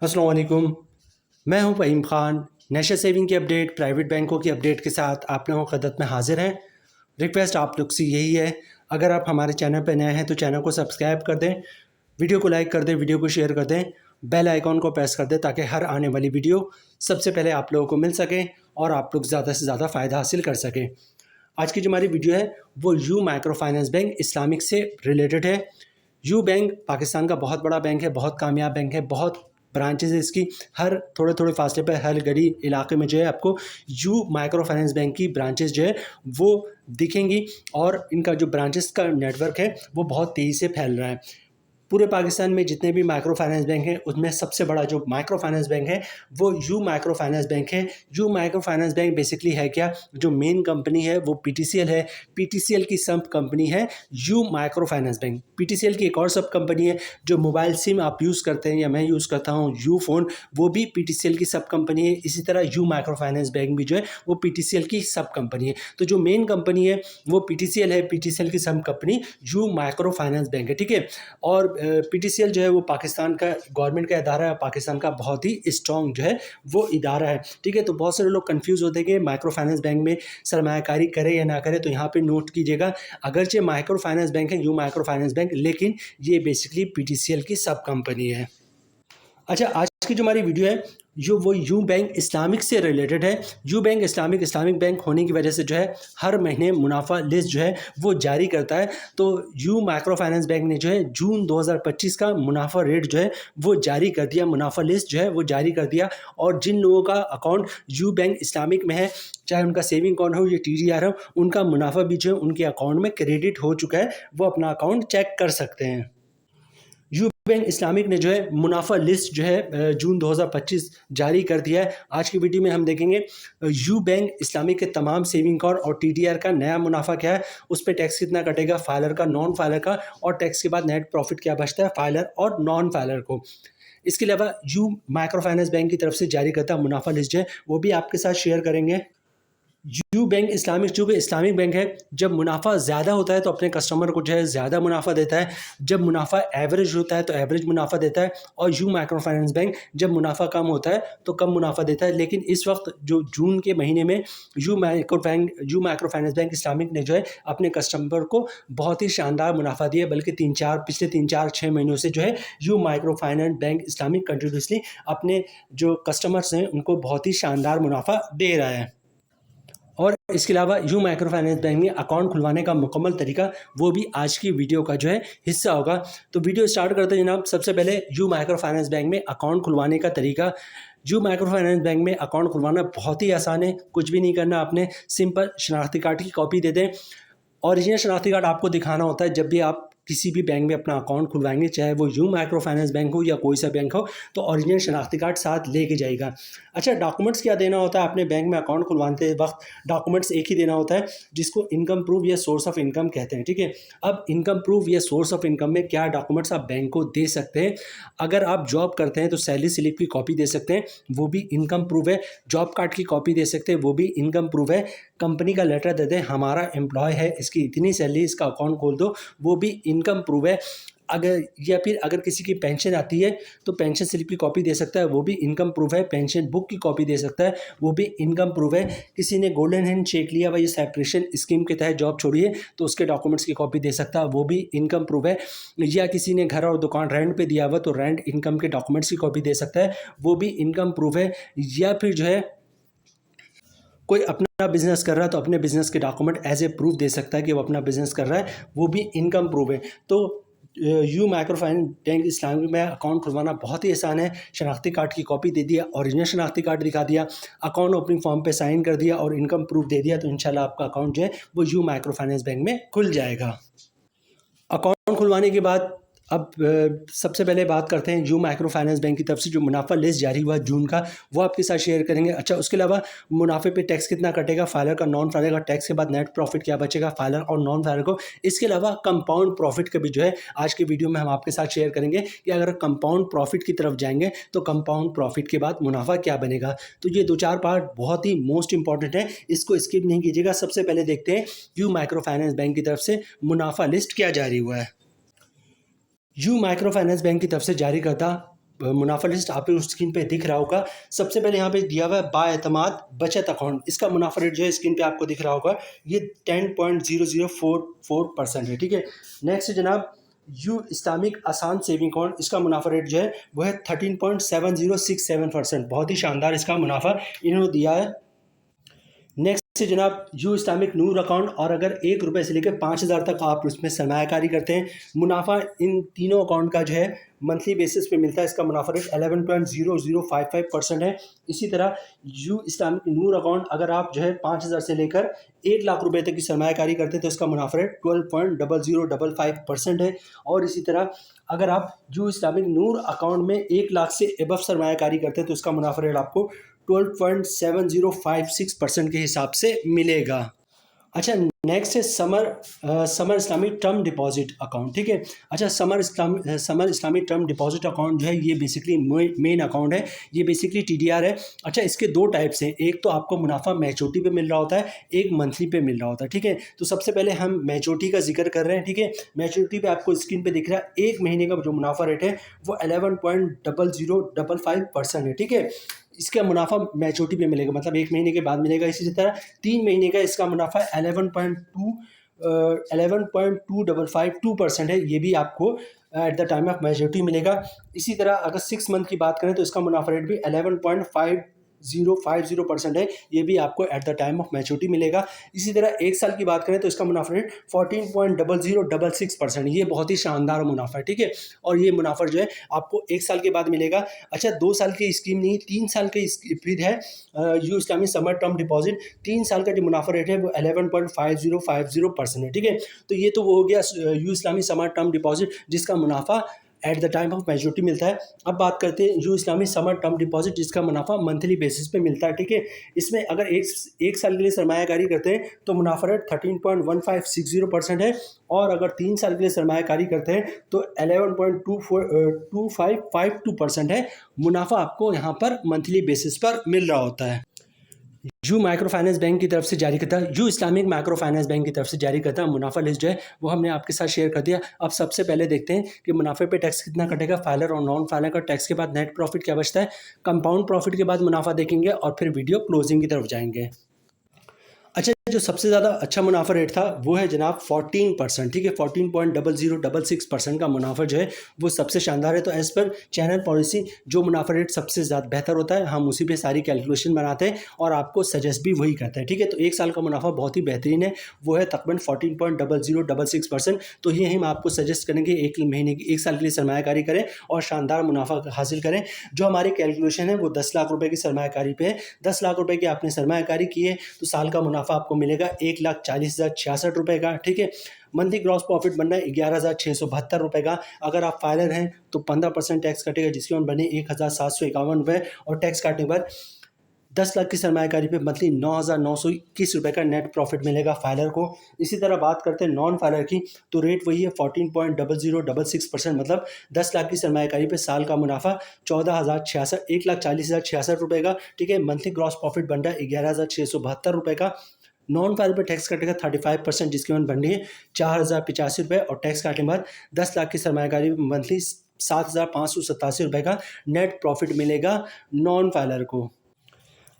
अस्सलाम वालेकुम। मैं हूं फ़हीम ख़ान। नेशनल सेविंग की अपडेट, प्राइवेट बैंकों की अपडेट के साथ आप लोगों की खिदमत में हाज़िर हैं। रिक्वेस्ट आप लोग से यही है, अगर आप हमारे चैनल पर नए हैं तो चैनल को सब्सक्राइब कर दें, वीडियो को लाइक कर दें, वीडियो को शेयर कर दें, बेल आइकॉन को प्रेस कर दें ताकि हर आने वाली वीडियो सबसे पहले आप लोगों को मिल सके और आप लोग ज़्यादा से ज़्यादा फ़ायदा हासिल कर सकें। आज की जो हमारी वीडियो है वो you micro finance bank Islamic से रिलेटेड है। यू बैंक पाकिस्तान का बहुत बड़ा बैंक है, बहुत कामयाब बैंक है, बहुत ब्रांचेस है इसकी। हर थोड़े थोड़े फासले पर हर गली इलाके में जो है आपको यू माइक्रो फाइनेंस बैंक की ब्रांचेस जो है वो दिखेंगी और इनका जो ब्रांचेस का नेटवर्क है वो बहुत तेज़ी से फैल रहा है। पूरे पाकिस्तान में जितने भी माइक्रो फाइनेंस बैंक हैं उसमें सबसे बड़ा जो माइक्रो फाइनेंस बैंक है वो यू माइक्रो फाइनेंस बैंक है। You micro finance bank basically है क्या, जो मेन कंपनी है वो पीटीसीएल है। पीटीसीएल की सब कंपनी है you micro finance bank. PTCL की एक और सब कंपनी है जो मोबाइल सिम आप यूज़ करते हैं या मैं यूज़ करता हूँ यू फ़ोन, वो भी पीटीसीएल की सब कंपनी है। इसी तरह यू माइक्रो फाइनेंस बैंक भी जो है वो पीटीसीएल की सब कंपनी है। तो जो मेन कंपनी है वो पीटीसीएल है, पीटीसीएल की सब company you micro finance bank है, ठीक है। और पीटीसीएल जो है वो पाकिस्तान का गवर्नमेंट का इदारा है, पाकिस्तान का बहुत ही स्ट्रॉन्ग जो है वो इदारा है, ठीक है। तो बहुत सारे लोग कंफ्यूज होते हैं कि माइक्रो फाइनेंस बैंक में सरमायाकारी करे या ना करे, तो यहाँ पे नोट कीजिएगा, अगरचे माइक्रो फाइनेंस बैंक है यू माइक्रो फाइनेंस बैंक, लेकिन ये बेसिकली पीटीसीएल की सब कंपनी है। अच्छा, आज की जो हमारी वीडियो है जो वो यू बैंक इस्लामिक से रिलेटेड है। यू बैंक इस्लामिक बैंक होने की वजह से जो है हर महीने मुनाफा लिस्ट जो है वो जारी करता है। तो यू माइक्रो फाइनेंस बैंक ने जो है जून 2025 का मुनाफा रेट जो है वो जारी कर दिया, मुनाफा लिस्ट जो है वो जारी कर दिया। और जिन लोगों का अकाउंट यू बैंक इस्लामिक में है, चाहे उनका सेविंग अकाउंट हो या टीडीआर हो, उनका मुनाफा भी जो है उनके अकाउंट में क्रेडिट हो चुका है, वो अपना अकाउंट चेक कर सकते हैं। यू बैंक इस्लामिक ने जो है मुनाफा लिस्ट जो है जून 2025 जारी कर दिया है। आज की वीडियो में हम देखेंगे यू बैंक इस्लामिक के तमाम सेविंग अकाउंट और टीडीआर का नया मुनाफा क्या है, उस पर टैक्स कितना कटेगा, फाइलर का, नॉन फाइलर का, और टैक्स के बाद नेट प्रॉफिट क्या बचता है फाइलर और नॉन फाइलर को। इसके अलावा यू माइक्रो फाइनेंस बैंक की तरफ से जारी करता मुनाफा लिस्ट जो है वो भी आपके साथ शेयर करेंगे। यू बैंक इस्लामिक, चूँकि इस्लामिक बैंक है, जब मुनाफा ज़्यादा होता है तो अपने कस्टमर को जो है ज़्यादा मुनाफा देता है, जब मुनाफा एवरेज होता है तो एवरेज मुनाफा देता है, और यू माइक्रो फाइनेंस बैंक जब मुनाफा कम होता है तो कम मुनाफा देता है। लेकिन इस वक्त जो जून के महीने में you micro finance bank Islamic ने जो है अपने कस्टमर को बहुत ही शानदार मुनाफा दिया, बल्कि पिछले 3-4-6 महीनों से जो है you micro finance bank Islamic continuously अपने जो कस्टमर्स हैं उनको बहुत ही शानदार मुनाफा दे रहा है। और इसके अलावा यू माइक्रो फाइनेंस बैंक में अकाउंट खुलवाने का मुकम्मल तरीका वो भी आज की वीडियो का जो है हिस्सा होगा। तो वीडियो स्टार्ट करते हैं जनाब। सबसे पहले यू माइक्रो फाइनेंस बैंक में अकाउंट खुलवाने का तरीका। यू माइक्रो फाइनेंस बैंक में अकाउंट खुलवाना बहुत ही आसान है, कुछ भी नहीं करना, आपने सिंपल शनाख्ती कार्ड की कॉपी दे दें। ओरिजिनल शनाख्ती कार्ड आपको दिखाना होता है जब भी आप किसी भी बैंक में अपना अकाउंट खुलवाएंगे, चाहे वो यू माइक्रो फाइनेंस बैंक हो या कोई सा बैंक हो, तो ओरिजिनल शनाख्ती कार्ड साथ लेके जाएगा। अच्छा, डॉक्यूमेंट्स क्या देना होता है आपने बैंक में अकाउंट खुलवाते वक्त? डॉक्यूमेंट्स एक ही देना होता है जिसको इनकम प्रूफ या सोर्स ऑफ इनकम कहते हैं, ठीक है। अब इनकम प्रूफ या सोर्स ऑफ इनकम में क्या डॉक्यूमेंट्स आप बैंक को दे सकते हैं? अगर आप जॉब करते हैं तो सैलरी स्लिप की कॉपी दे सकते हैं, वो भी इनकम प्रूफ है। जॉब कार्ड की कॉपी दे सकते हैं, वो भी इनकम प्रूफ है। कंपनी का लेटर दे दें, हमारा एम्प्लॉय है, इसकी इतनी सैलरी, इसका अकाउंट खोल दो, वो भी इनकम प्रूफ है। अगर या फिर अगर किसी की पेंशन आती है तो पेंशन स्लिप की कॉपी दे सकता है, वो भी इनकम प्रूफ है। पेंशन बुक की कॉपी दे सकता है, वो भी इनकम प्रूफ है। किसी ने गोल्डन हैंड चेक लिया हुआ, ये सेपरेशन स्कीम के तहत जॉब छोड़ी है, तो उसके डॉक्यूमेंट्स की कॉपी दे सकता है, वो भी इनकम प्रूफ है। या किसी ने घर और दुकान रेंट पे दिया हुआ तो रेंट इनकम के डॉक्यूमेंट्स की कॉपी दे सकता है, वो भी इनकम प्रूफ है। या फिर जो है कोई अपना बिजनेस कर रहा है तो अपने बिजनेस के डॉक्यूमेंट एज ए प्रूफ दे सकता है कि वो अपना बिजनेस कर रहा है, वो भी इनकम प्रूफ है। तो you micro finance bank Islamic में अकाउंट खुलवाना बहुत ही आसान है। शनाख्ती कार्ड की कॉपी दे दिया, ओरिजिनल शनाख्ती कार्ड दिखा दिया, अकाउंट ओपनिंग फॉर्म पे साइन कर दिया और इनकम प्रूफ दे दिया, तो इंशाल्लाह आपका अकाउंट जो है वो यू माइक्रो फाइनेंस बैंक में खुल जाएगा। अकाउंट खुलवाने के बाद अब सबसे पहले बात करते हैं यू माइक्रो फाइनेंस बैंक की तरफ से जो मुनाफा लिस्ट जारी हुआ जून का, वो आपके साथ शेयर करेंगे। अच्छा, उसके अलावा मुनाफे पे टैक्स कितना कटेगा, फाइलर का, नॉन फाइलर का, टैक्स के बाद नेट प्रॉफिट क्या बचेगा फाइलर और नॉन फाइलर को। इसके अलावा कंपाउंड प्रॉफिट का भी जो है आज की वीडियो में हम आपके साथ शेयर करेंगे कि अगर कंपाउंड प्रॉफिट की तरफ जाएंगे तो कंपाउंड प्रॉफिट के बाद मुनाफा क्या बनेगा। तो ये 2-4 पार्ट बहुत ही मोस्ट इंपॉर्टेंट है, इसको स्किप नहीं कीजिएगा। सबसे पहले देखते हैं यू माइक्रो फाइनेंस बैंक की तरफ से मुनाफा लिस्ट क्या जारी हुआ है। यू माइक्रो फाइनेंस बैंक की तरफ से जारी करता मुनाफा लिस्ट आपको स्क्रीन पे दिख रहा होगा। सबसे पहले यहाँ पे दिया हुआ है बाएतमाद बचत अकाउंट, इसका मुनाफा रेट जो है स्क्रीन पे आपको दिख रहा होगा, ये 10.0044% है, ठीक है। नेक्स्ट जनाब यू इस्लामिक आसान सेविंग अकाउंट, इसका मुनाफा रेट जो है वो है 13.7067%, बहुत ही शानदार इसका मुनाफा इन्होंने दिया है। नेक्स्ट से जनाब यू इस्लामिक नूर अकाउंट, और अगर 1 रुपये से लेकर 5,000 तक आप उसमें सरमायाकारी करते हैं, मुनाफा इन तीनों अकाउंट का जो है मंथली बेसिस पे मिलता है। इसका मुनाफा रेट 11.0055% है। इसी तरह यू इस्लामिक नूर अकाउंट, अगर आप जो है 5,000 से लेकर 1 लाख रुपए तक की सरमायाकारी करते हैं तो इसका मुनाफा रेट 12.0055% है। और इसी तरह अगर आप यू इस्लामिक नूर अकाउंट में 1 लाख से एबव सरमायाकारी करते हैं तो इसका मुनाफा रेट आपको 12.7056% के हिसाब से मिलेगा। अच्छा, नेक्स्ट है summer Islamic term deposit account, ठीक है। अच्छा, summer Islamic term deposit account जो है ये बेसिकली मेन अकाउंट है, ये बेसिकली टीडीआर है। अच्छा, इसके 2 टाइप्स हैं, एक तो आपको मुनाफा मैच्योरिटी पे मिल रहा होता है, एक मंथली पे मिल रहा होता है, ठीक है। तो सबसे पहले हम मैच्योरिटी का जिक्र कर रहे हैं, ठीक है। मैच्योरिटी पे आपको स्क्रीन पे दिख रहा है 1 महीने का जो मुनाफा रेट है वो 11.0055% है, ठीक है। इसका मुनाफा मैच्योरिटी पे मिलेगा, मतलब 1 महीने के बाद मिलेगा। इसी तरह 3 महीने का इसका मुनाफा 11.2552% है, ये भी आपको at the time of maturity मिलेगा। इसी तरह अगर 6 मंथ की बात करें तो इसका मुनाफा रेट भी 11.5050% है, ये भी आपको at the time of maturity मिलेगा। इसी तरह 1 साल की बात करें तो इसका मुनाफा रेट 14.0066%, ये बहुत ही शानदार मुनाफा है, ठीक है। और ये मुनाफा जो है आपको 1 साल के बाद मिलेगा। अच्छा, 2 साल की स्कीम नहीं, 3 साल की फिर है you Islami summer term deposit, 3 साल का जो मुनाफा रेट है वो 11.5050% है, ठीक है। तो ये तो वो हो गया you Islami summer term deposit जिसका मुनाफा at the time of maturity मिलता है। अब बात करते हैं you Islami summer term deposit जिसका मुनाफा मंथली बेसिस पे मिलता है, ठीक है। इसमें अगर एक साल के लिए सरमायाकारी करते हैं तो मुनाफा रेट 13.1560% है, और अगर 3 साल के लिए सरमायाकारी करते हैं तो 11.2552% है। मुनाफा आपको यहाँ पर मंथली बेसिस पर मिल रहा होता है। यू माइक्रो फाइनेंस बैंक की तरफ से जारी करता है, you Islamic micro finance bank की तरफ से जारी करता है मुनाफा लिस्ट जो है वो हमने आपके साथ शेयर कर दिया। अब सबसे पहले देखते हैं कि मुनाफे पे टैक्स कितना कटेगा, फाइलर और नॉन फाइलर का टैक्स के बाद नेट प्रॉफिट क्या बचता है, कंपाउंड प्रॉफिट के बाद मुनाफा देखेंगे और फिर वीडियो क्लोजिंग की तरफ जाएंगे। अच्छा, जो सबसे ज़्यादा अच्छा मुनाफा रेट था वो है जनाब 14%, ठीक है। 14.0066% का मुनाफा जो है वो सबसे शानदार है। तो एज़ पर चैनल पॉलिसी जो मुनाफा रेट सबसे ज़्यादा बेहतर होता है हम उसी पे सारी कैलकुलेशन बनाते हैं और आपको सजेस्ट भी वही करते हैं, ठीक है। तो 1 साल का मुनाफा बहुत ही बेहतरीन है, वो है तकरीबन 14.0066%। तो ये हम आपको सजेस्ट करेंगे 1 साल के लिए सरमायाकारी करें और शानदार मुनाफा हासिल करें। जो हमारी कैलकुलेशन है वो 10 लाख रुपये की सरमायाकारी पे है। 10 लाख रुपये की आपने सरमायाकारी की है तो साल का मुनाफा आपको मिलेगा 1,40,066 रुपये का, ठीक है। मंथली ग्रॉस प्रॉफिट बनना है 11,672 रुपये का। अगर आप फाइलर हैं तो 15% टैक्स कटेगा जिसके ऊपर बने 1,751 रुपये, और टैक्स काटने पर 10 लाख की सरमायाकारी पे मंथली 9,921 रुपये का नेट प्रॉफिट मिलेगा फाइलर को। इसी तरह बात करते हैं नॉन फाइलर की तो रेट वही है 14.0066%, मतलब 10 लाख की सरमायाकारी पे साल का मुनाफा 1,40,066 रुपये का, ठीक है। मंथली ग्रॉस प्रॉफिट बन रहा है 11,672 रुपये का। नॉन फाइल पर टैक्स कटेगा 35% जिसकी वन बन रही है 4,085 रुपये, और टैक्स काटने बाद 10 लाख की सरमायाकारी मंथली 7,587 रुपये का नेट प्रॉफिट मिलेगा नॉन फाइलर को।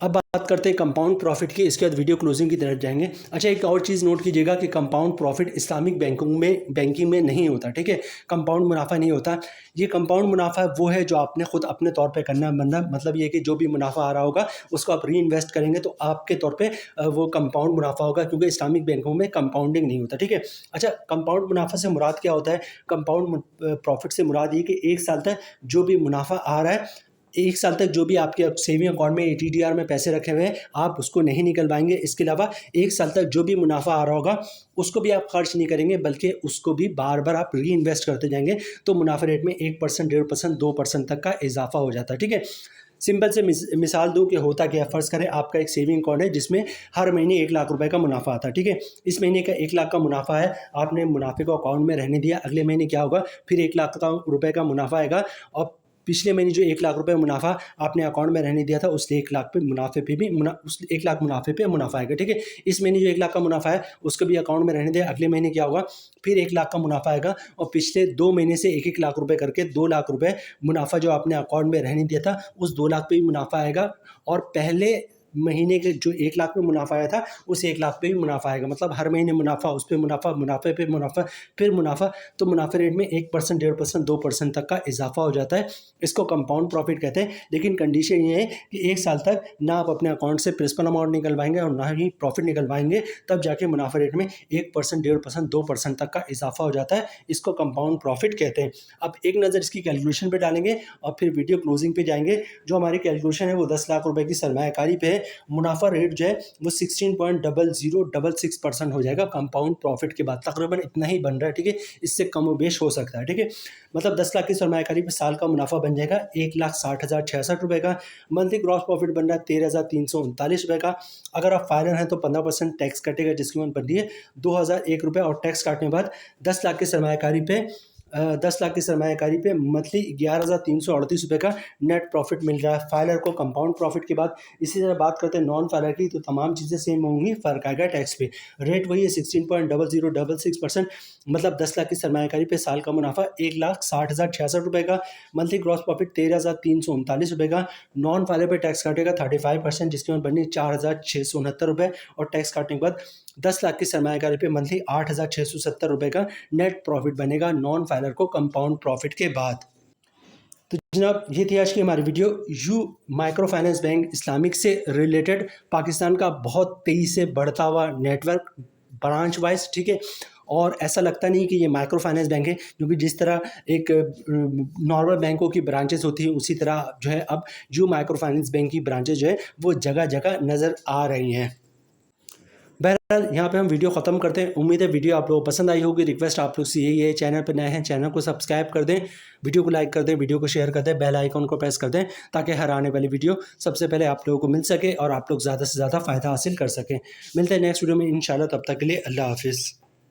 अब बात करते हैं कंपाउंड प्रॉफिट की, इसके बाद वीडियो क्लोजिंग की तरफ जाएंगे। अच्छा, एक और चीज़ नोट कीजिएगा कि कंपाउंड प्रॉफिट इस्लामिक बैंकिंग में नहीं होता, ठीक है। कंपाउंड मुनाफा नहीं होता। ये कंपाउंड मुनाफा वो है जो आपने खुद अपने तौर पे करना बनना, मतलब ये कि जो भी मुनाफा आ रहा होगा उसको आप री इन्वेस्ट करेंगे तो आपके तौर पे वो कंपाउंड मुनाफा होगा, क्योंकि इस्लामिक बैंकों में कंपाउंडिंग नहीं होता, ठीक है। अच्छा, कंपाउंड मुनाफा से मुराद क्या होता है? कंपाउंड प्रॉफिट से मुराद ये कि 1 साल तक जो भी मुनाफा आ रहा है, 1 साल तक जो भी आपके सेविंग अकाउंट में टीडीआर में पैसे रखे हुए हैं आप उसको नहीं निकलवाएंगे। इसके अलावा 1 साल तक जो भी मुनाफा आ रहा होगा उसको भी आप खर्च नहीं करेंगे, बल्कि उसको भी बार बार आप री इन्वेस्ट करते जाएंगे। तो मुनाफा रेट में 1%, 1.5%, 2% तक का इजाफा हो जाता है, ठीक है। सिंपल से मिसाल दूं कि होता क्या, फ़र्ज़ करें आपका एक सेविंग अकाउंट है जिसमें हर महीने 1 लाख रुपए का मुनाफा आता है, ठीक है। इस महीने का 1 लाख का मुनाफा है, आपने मुनाफे को अकाउंट में रहने दिया। अगले महीने क्या होगा, फिर 1 लाख रुपए का मुनाफा आएगा और पिछले महीने जो 1 लाख रुपये मुनाफा आपने अकाउंट में रहने दिया था, उस 1 लाख पे मुनाफे पे भी उस 1 लाख मुनाफे पे मुनाफा आएगा, ठीक है। इस महीने जो 1 लाख का मुनाफा है उसको भी अकाउंट में रहने दिया। अगले महीने क्या होगा, फिर 1 लाख का मुनाफा आएगा और पिछले 2 महीने से 1-1 लाख रुपये करके 2 लाख रुपये मुनाफा जो आपने अकाउंट में रहने दिया था, उस 2 लाख पे भी मुनाफा आएगा। और पहले महीने के जो 1 लाख में मुनाफा आया था, उस 1 लाख पे भी मुनाफा आएगा। मतलब हर महीने मुनाफा, उस पे मुनाफा, मुनाफे पे मुनाफा, फिर मुनाफा। तो मुनाफे रेट में 1%, 1.5%, 2% तक का इजाफा हो जाता है। इसको कंपाउंड प्रॉफिट कहते हैं। लेकिन कंडीशन ये है कि 1 साल तक ना आप अपने अकाउंट से प्रिंसिपल अमाउंट निकलवाएंगे और ना ही प्रॉफिट निकलवाएंगे, तब जाके मुनाफा रेट में 1%, 1.5%, 2% तक का इजाफा हो जाता है। इसको कंपाउंड प्रॉफिट कहते हैं। अब एक नज़र इसकी कैलकुलेशन पे डालेंगे और फिर वीडियो क्लोजिंग पे जाएंगे। जो हमारी कैलकुलेशन है वो 10 लाख रुपए की सरमायाकारी पे है। मुनाफा रेट जो है वो 16.0066% हो जाएगा कंपाउंड प्रॉफिट के बाद। तकरीबन इतना ही बन रहा है, ठीक है। इससे कम बेश हो सकता है, ठीक है। मतलब 10 लाख की सरमायाकारी पे साल का मुनाफा बन जाएगा 1,60,066 रुपये का। मंथली ग्रॉस प्रॉफिट बन रहा है 13,339 रुपये का। अगर आप फाइनर हैं तो 15% टैक्स कटेगा, जिसकी कीमत बन रही है 2,001 रुपये। और टैक्स काटने के बाद 10 लाख की सरमायाकारी पे 10 लाख की सरमायाकारी पे मंथली 11,338 रुपये का नेट प्रॉफिट मिल रहा है फाइलर को कंपाउंड प्रॉफिट के बाद। इसी तरह बात करते हैं नॉन फाइलर की, तो तमाम चीज़ें सेम होंगी, फ़र्क आएगा टैक्स पे। रेट वही है 16.0066%। मतलब 10 लाख की सरमायाकारी पे साल का मुनाफा 1,60,066 रुपये का। मंथली ग्रॉस प्रॉफिट 13,339 रुपये का। नॉन फाइलर पे टैक्स काटेगा 35%, जिसकी कीमत बनी 4,669 रुपये। और टैक्स काटने के बाद 10 लाख की सरमायाकारी पे मंथली 8,670 रुपये का नेट प्रॉफिट बनेगा नॉन फाइलर को कंपाउंड प्रॉफिट के बाद। तो जनाब ये थी आज की हमारी video. You micro finance bank Islamic से रिलेटेड पाकिस्तान का बहुत तेज़ी से बढ़ता हुआ नेटवर्क, ब्रांच वाइज, ठीक है। और ऐसा लगता नहीं कि ये माइक्रो फाइनेंस बैंक है, क्योंकि जिस तरह एक नॉर्मल बैंकों की ब्रांचेस होती हैं, उसी तरह जो है अब यू माइक्रो फाइनेंस बैंक की ब्रांचेस जो है वो जगह जगह नज़र आ रही हैं। बहरहाल यहाँ पे हम वीडियो ख़त्म करते हैं। उम्मीद है वीडियो आप लोगों को पसंद आई होगी। रिक्वेस्ट आप लोग से यही है, चैनल पर नए हैं चैनल को सब्सक्राइब कर दें, वीडियो को लाइक कर दें, वीडियो को शेयर कर दें, बेल आइकन को प्रेस कर दें, ताकि हर आने वाली वीडियो सबसे पहले आप लोगों को मिल सके और आप लोग ज़्यादा से ज़्यादा फ़ायदा हासिल कर सकें। मिलते हैं नेक्स्ट वीडियो में इंशाल्लाह। तब तक के लिए अल्लाह हाफिज़।